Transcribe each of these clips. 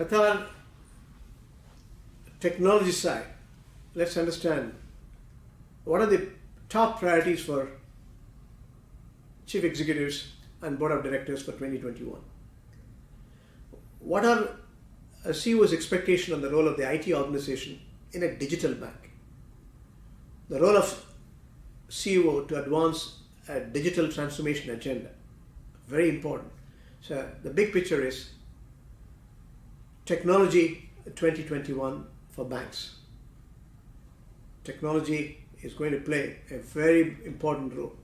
Qatar technology side, let's understand what are the top priorities for chief executives and board of directors for 2021. What are a CEO's expectation on the role of the IT organization in a digital bank? The role of CEO to advance a digital transformation agenda, very important. So the big picture is technology 2021 for banks. Technology is going to play a very important role.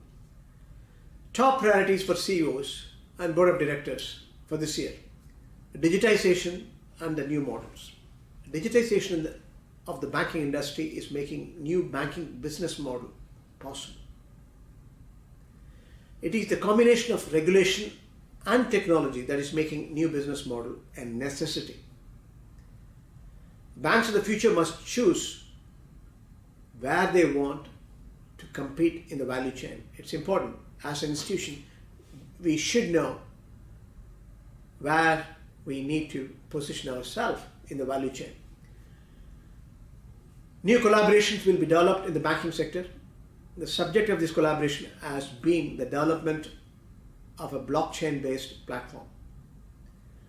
Top priorities for CEOs and board of directors for this year: digitization and the new models. Digitization of the banking industry is making new banking business model possible. It is the combination of regulation and technology that is making new business model a necessity. Banks of the future must choose where they want to compete in the value chain. It's important. As an institution, we should know where we need to position ourselves in the value chain. New collaborations will be developed in the banking sector. The subject of this collaboration has been the development of a blockchain-based platform.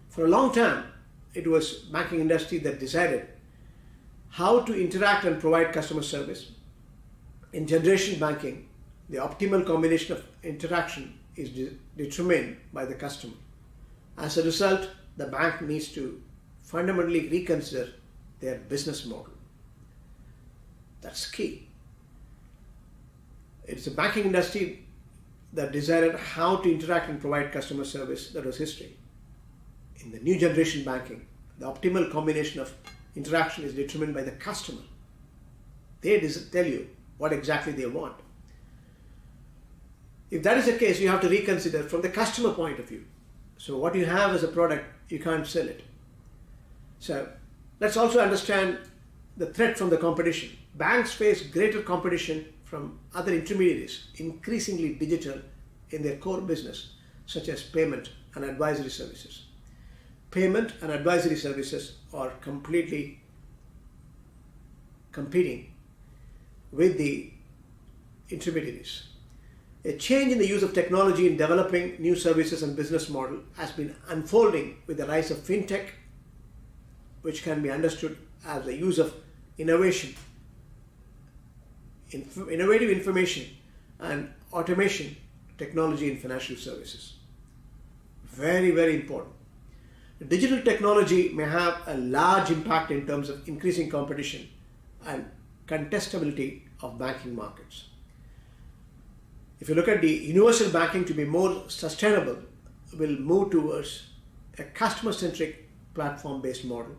For a long time, it was banking industry that decided how to interact and provide customer service. In generation banking, the optimal combination of interaction is determined by the customer. As a result, the bank needs to fundamentally reconsider their business model. That's key. It's the banking industry that decided how to interact and provide customer service. That was history. In the new generation banking, the optimal combination of interaction is determined by the customer. They tell you what exactly they want. If that is the case, you have to reconsider from the customer point of view. So what you have as a product, you can't sell it. So let's also understand the threat from the competition. Banks face greater competition from other intermediaries, increasingly digital in their core business, such as payment and advisory services. Payment and advisory services are completely competing with the intermediaries. A change in the use of technology in developing new services and business model has been unfolding with the rise of fintech, which can be understood as the use of innovative information and automation technology in financial services. Very, very important. Digital technology may have a large impact in terms of increasing competition and contestability of banking markets. If you look at the universal banking to be more sustainable, will move towards a customer-centric platform-based model,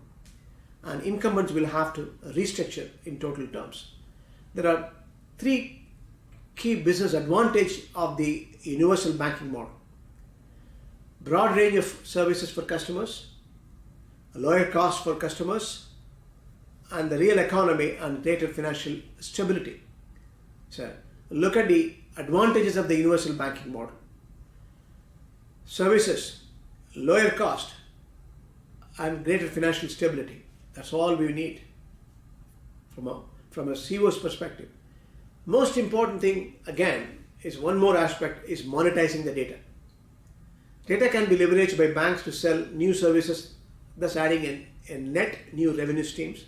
and incumbents will have to restructure in total terms. There are three key business advantages of the universal banking model: broad range of services for customers, a lower cost for customers, and the real economy and greater financial stability. So look at the advantages of the universal banking model. Services, lower cost, and greater financial stability. That's all we need from a CEO's perspective. Most important thing, again, is one more aspect, is monetizing the data. Data can be leveraged by banks to sell new services, thus adding a net new revenue streams.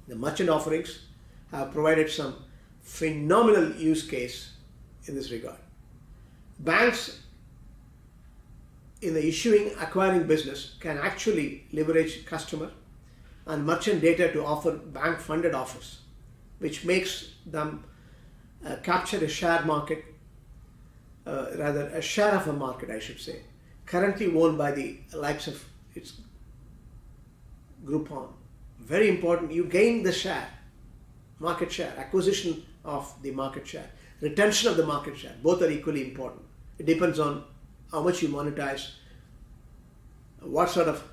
The merchant offerings have provided some phenomenal use case in this regard. Banks in the issuing acquiring business can actually leverage customer and merchant data to offer bank funded offers, which makes them capture a share market, rather a share of a market, I should say, currently owned by the likes of its Groupon. Very important, you gain the share, market share, acquisition of the market share, retention of the market share, both are equally important. It depends on how much you monetize, what sort of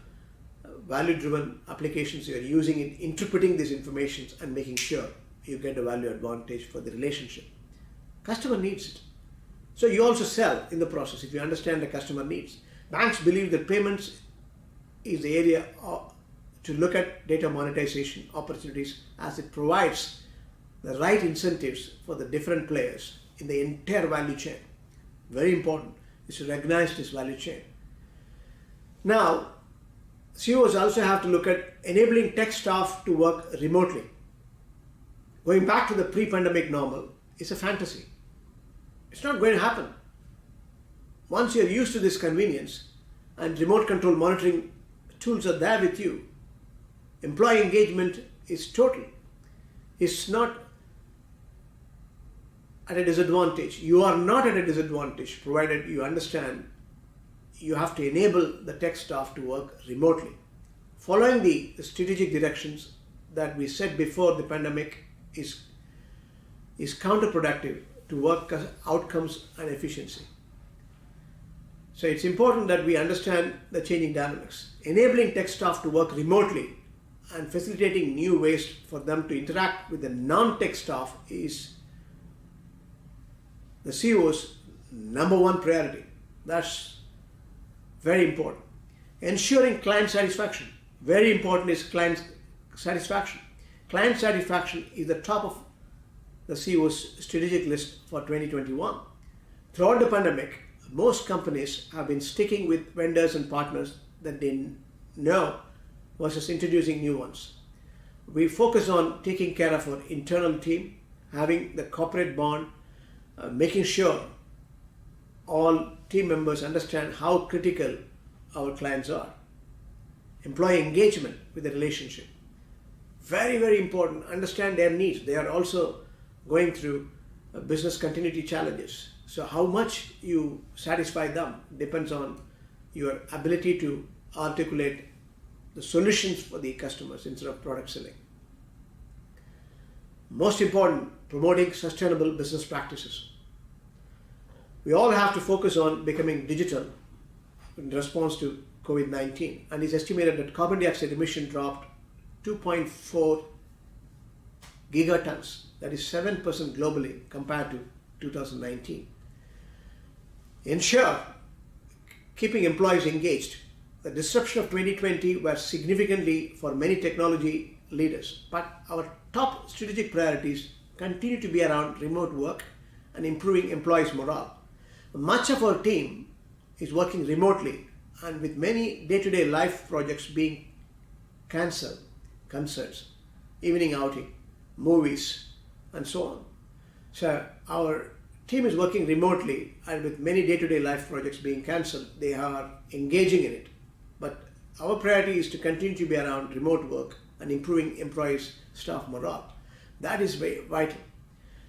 value-driven applications you are using in interpreting these informations and making sure you get a value advantage for the relationship. Customer needs it. So you also sell in the process if you understand the customer needs. Banks believe that payments is the area to look at data monetization opportunities, as it provides the right incentives for the different players in the entire value chain. Very important is to recognize this value chain. Now, CEOs also have to look at enabling tech staff to work remotely. Going back to the pre-pandemic normal is a fantasy. It's not going to happen. Once you're used to this convenience and remote control monitoring tools are there with you, employee engagement is total. It's not at a disadvantage. You are not at a disadvantage, provided you understand you have to enable the tech staff to work remotely. Following the strategic directions that we said before the pandemic is counterproductive to work outcomes and efficiency. So it's important that we understand the changing dynamics. Enabling tech staff to work remotely and facilitating new ways for them to interact with the non-tech staff is the CEO's number one priority. That's very important. Ensuring client satisfaction. Very important is client satisfaction. Client satisfaction is the top of the CEO's strategic list for 2021. Throughout the pandemic, most companies have been sticking with vendors and partners that they know versus introducing new ones. We focus on taking care of our internal team, having the corporate bond, making sure all team members understand how critical our clients are. Employee engagement with the relationship. Very, very important. Understand their needs. They are also going through business continuity challenges. So how much you satisfy them depends on your ability to articulate the solutions for the customers instead of product selling. Most important, promoting sustainable business practices. We all have to focus on becoming digital in response to COVID-19, and it's estimated that carbon dioxide emission dropped 2.4 gigatons, that is 7% globally compared to 2019. Ensure keeping employees engaged. The disruption of 2020 was significantly for many technology leaders, but our top strategic priorities continue to be around remote work and improving employees' morale. Much of our team is working remotely, and with many day-to-day life projects being cancelled, concerts, evening outing, movies, and so on. So our team is working remotely, and with many day-to-day life projects being cancelled, they are engaging in it. But our priority is to continue to be around remote work and improving employees' staff morale. That is very vital.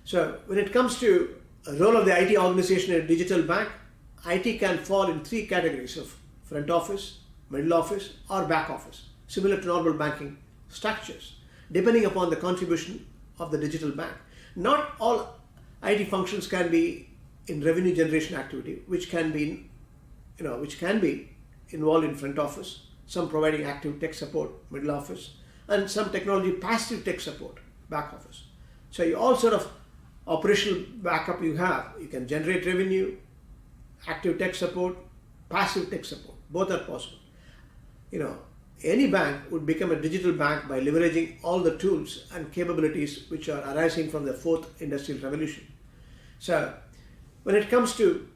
So when it comes to the role of the IT organization in a digital bank, IT can fall in three categories of front office, middle office, or back office, similar to normal banking structures, depending upon the contribution of the digital bank. Not all IT functions can be in revenue generation activity, which can be involved in front office, some providing active tech support, middle office, and some technology passive tech support, back office. So you all sort of operational backup you have. You can generate revenue, active tech support, passive tech support. Both are possible. Any bank would become a digital bank by leveraging all the tools and capabilities which are arising from the fourth industrial revolution. So when it comes to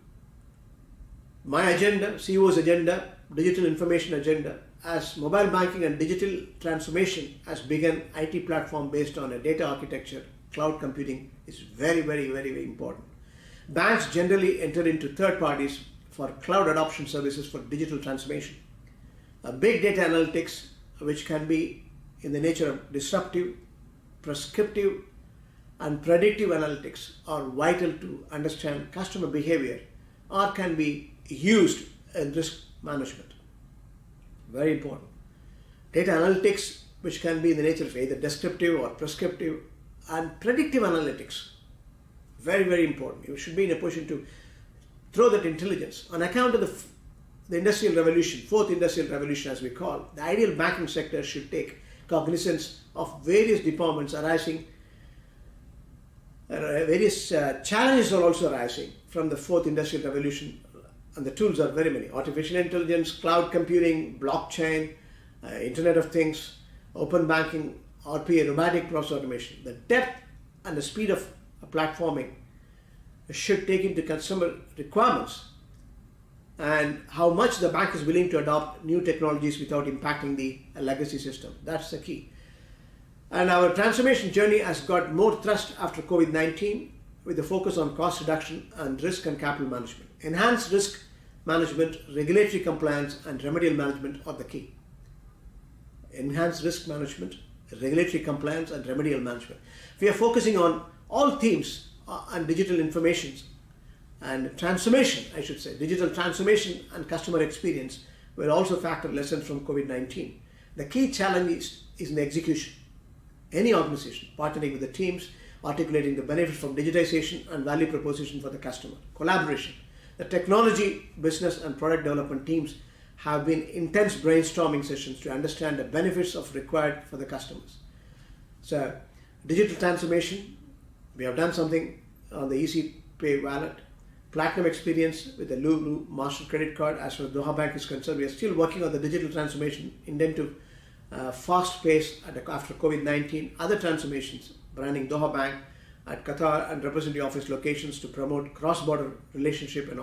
my agenda, CEO's agenda, digital information agenda, as mobile banking and digital transformation has begun, IT platform based on a data architecture, cloud computing is very, very, very, very important. Banks generally enter into third parties for cloud adoption services for digital transformation. Big data analytics, which can be in the nature of disruptive, prescriptive, and predictive analytics, are vital to understand customer behavior or can be used in risk management. Very important. Data analytics, which can be in the nature of either descriptive or prescriptive, and predictive analytics. Very, very important. You should be in a position to throw that intelligence. On account of the industrial revolution, fourth industrial revolution as we call, the ideal banking sector should take cognizance of various departments arising, various challenges are also arising from the fourth industrial revolution, and the tools are very many: artificial intelligence, cloud computing, blockchain, Internet of Things, open banking, RPA, robotic process automation. The depth and the speed of platforming should take into customer requirements and how much the bank is willing to adopt new technologies without impacting the legacy system. That's the key. And our transformation journey has got more thrust after COVID-19, with the focus on cost reduction and risk and capital management. Enhanced risk management, regulatory compliance, and remedial management are the key. Enhanced risk management, regulatory compliance, and remedial management. We are focusing on all themes and digital information and transformation, I should say. Digital transformation and customer experience will also factor lessons from COVID-19. The key challenge is in the execution. Any organization partnering with the teams, articulating the benefits from digitization and value proposition for the customer. Collaboration. The technology, business, and product development teams have been intense brainstorming sessions to understand the benefits of required for the customers. So, digital transformation, we have done something on the Easy Pay wallet. Platinum experience with the Lulu Master Credit Card. As far as Doha Bank is concerned, we are still working on the digital transformation, intend to fast pace after COVID-19. Other transformations, branding Doha Bank at Qatar and representative office locations to promote cross-border relationship and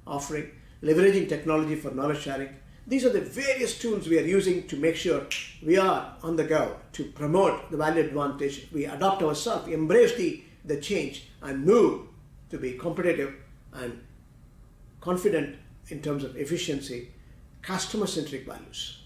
offering, leveraging technology for knowledge sharing. These are the various tools we are using to make sure we are on the go to promote the value advantage. We adopt ourselves, embrace the change, and move to be competitive and confident in terms of efficiency, customer-centric values.